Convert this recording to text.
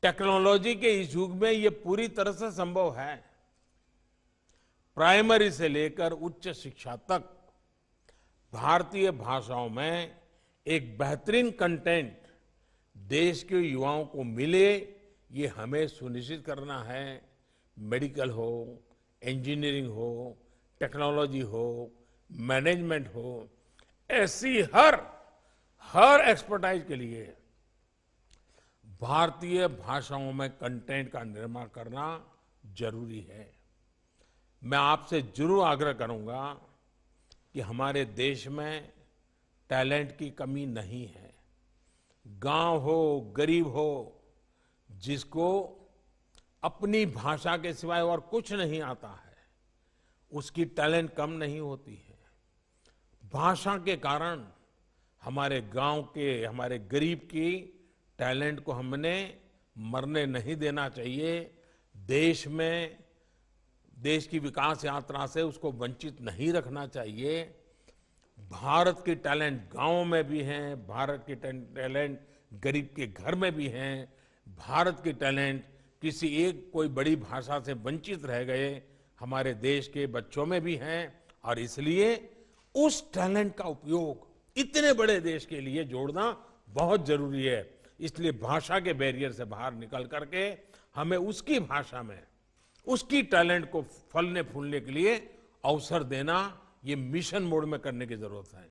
Technology के इस युग में ये पूरी तरह से संभव है। प्राइमरी से लेकर उच्च शिक्षा तक भारतीय भाषाओं में एक बेहतरीन कंटेंट देश के युवाओं को मिले, ये हमें सुनिश्चित करना है। मेडिकल हो, इंजीनियरिंग हो, टेक्नोलॉजी हो, मैनेजमेंट हो, ऐसी हर एक्सपर्टाइज के लिए भारतीय भाषाओं में कंटेंट का निर्माण करना जरूरी है। मैं आपसे जरूर आग्रह करूंगा कि हमारे देश में टैलेंट की कमी नहीं है। गांव हो, गरीब हो, जिसको अपनी भाषा के सिवाय और कुछ नहीं आता है, उसकी टैलेंट कम नहीं होती है। भाषा के कारण हमारे गांव के, हमारे गरीब की टैलेंट को हमने मरने नहीं देना चाहिए। देश की विकास यात्रा से उसको वंचित नहीं रखना चाहिए। भारत की टैलेंट गांवों में भी हैं, भारत की टैलेंट गरीब के घर में भी हैं, भारत की टैलेंट किसी एक कोई बड़ी भाषा से वंचित रह गए हमारे देश के बच्चों में भी हैं। और इसलिए उस टैलेंट का उपयोग इतने बड़े देश के लिए जोड़ना बहुत जरूरी है। इसलिए भाषा के बैरियर से बाहर निकल करके हमें उसकी भाषा में उसकी टैलेंट को फलने फूलने के लिए अवसर देना, ये मिशन मोड में करने की जरूरत है।